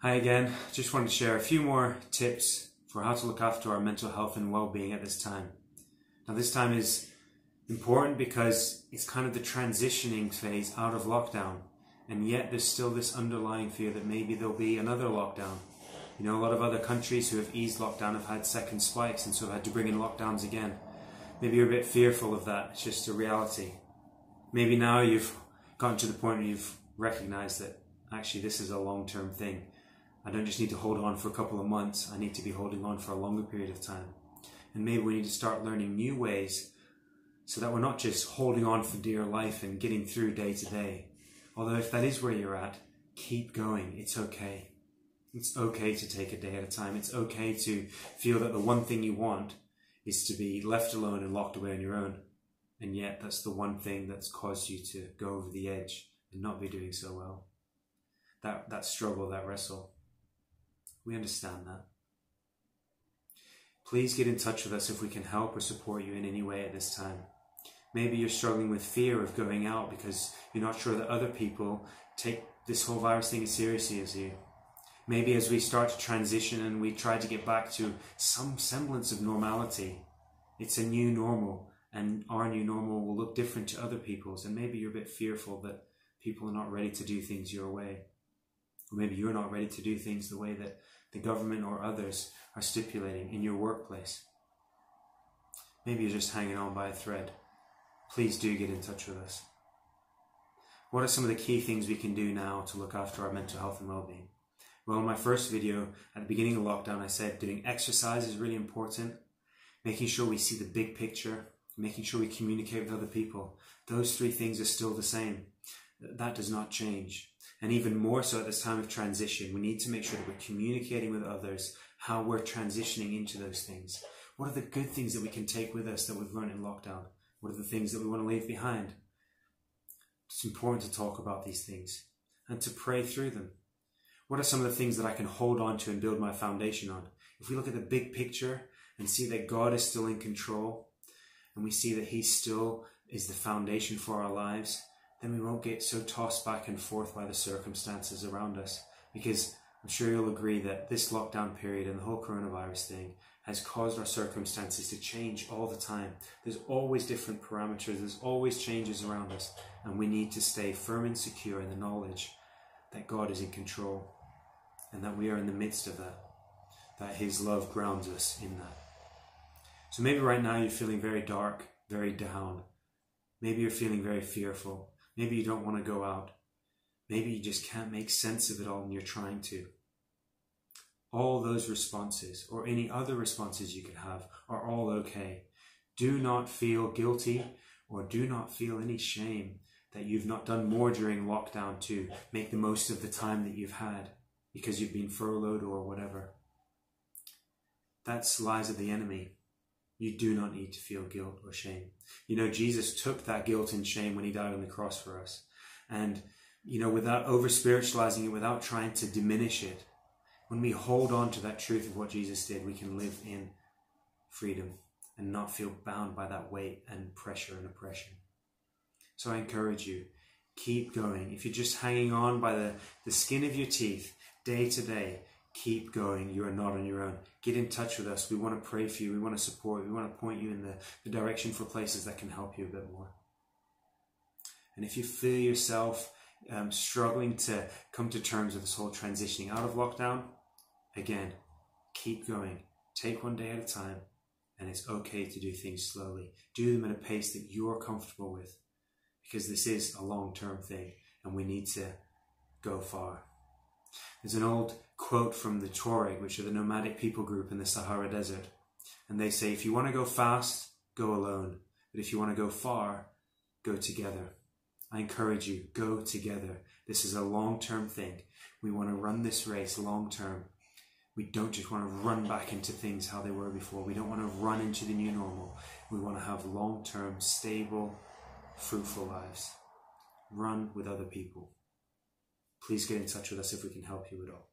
Hi again, just wanted to share a few more tips for how to look after our mental health and well-being at this time. Now this time is important because it's kind of the transitioning phase out of lockdown, and yet there's still this underlying fear that maybe there'll be another lockdown. You know, a lot of other countries who have eased lockdown have had second spikes and so have had to bring in lockdowns again. Maybe you're a bit fearful of that, it's just a reality. Maybe now you've gotten to the point where you've recognized that actually this is a long-term thing. I don't just need to hold on for a couple of months, I need to be holding on for a longer period of time. And maybe we need to start learning new ways so that we're not just holding on for dear life and getting through day to day. Although if that is where you're at, keep going, it's okay. It's okay to take a day at a time. It's okay to feel that the one thing you want is to be left alone and locked away on your own. And yet that's the one thing that's caused you to go over the edge and not be doing so well. That struggle, that wrestle. We understand that. Please get in touch with us if we can help or support you in any way at this time. Maybe you're struggling with fear of going out because you're not sure that other people take this whole virus thing as seriously as you. Maybe as we start to transition and we try to get back to some semblance of normality, it's a new normal, and our new normal will look different to other people's, and maybe you're a bit fearful that people are not ready to do things your way. Or maybe you're not ready to do things the way that the government or others are stipulating in your workplace. Maybe you're just hanging on by a thread. Please do get in touch with us. What are some of the key things we can do now to look after our mental health and well-being? Well, in my first video, at the beginning of lockdown, I said doing exercise is really important. Making sure we see the big picture. Making sure we communicate with other people. Those three things are still the same. That does not change. And even more so at this time of transition, we need to make sure that we're communicating with others how we're transitioning into those things. What are the good things that we can take with us that we've learned in lockdown? What are the things that we want to leave behind? It's important to talk about these things and to pray through them. What are some of the things that I can hold on to and build my foundation on? If we look at the big picture and see that God is still in control, and we see that He still is the foundation for our lives, then we won't get so tossed back and forth by the circumstances around us. Because I'm sure you'll agree that this lockdown period and the whole coronavirus thing has caused our circumstances to change all the time. There's always different parameters, there's always changes around us, and we need to stay firm and secure in the knowledge that God is in control and that we are in the midst of that His love grounds us in that. So maybe right now you're feeling very dark, very down. Maybe you're feeling very fearful. Maybe you don't want to go out. Maybe you just can't make sense of it all and you're trying to. All those responses, or any other responses you could have, are all okay. Do not feel guilty or do not feel any shame that you've not done more during lockdown to make the most of the time that you've had because you've been furloughed or whatever. That's lies of the enemy. You do not need to feel guilt or shame. You know, Jesus took that guilt and shame when He died on the cross for us. And, you know, without over-spiritualizing it, without trying to diminish it, when we hold on to that truth of what Jesus did, we can live in freedom and not feel bound by that weight and pressure and oppression. So I encourage you, keep going. If you're just hanging on by the skin of your teeth day to day, keep going. You are not on your own. Get in touch with us. We want to pray for you. We want to support you. We want to point you in the direction for places that can help you a bit more. And if you feel yourself struggling to come to terms with this whole transitioning out of lockdown, again, keep going. Take one day at a time, and it's okay to do things slowly. Do them at a pace that you're comfortable with, because this is a long-term thing, and we need to go far. There's an old quote from the Tuareg, which are the nomadic people group in the Sahara Desert. And they say, if you want to go fast, go alone. But if you want to go far, go together. I encourage you, go together. This is a long-term thing. We want to run this race long-term. We don't just want to run back into things how they were before. We don't want to run into the new normal. We want to have long-term, stable, fruitful lives. Run with other people. Please get in touch with us if we can help you at all.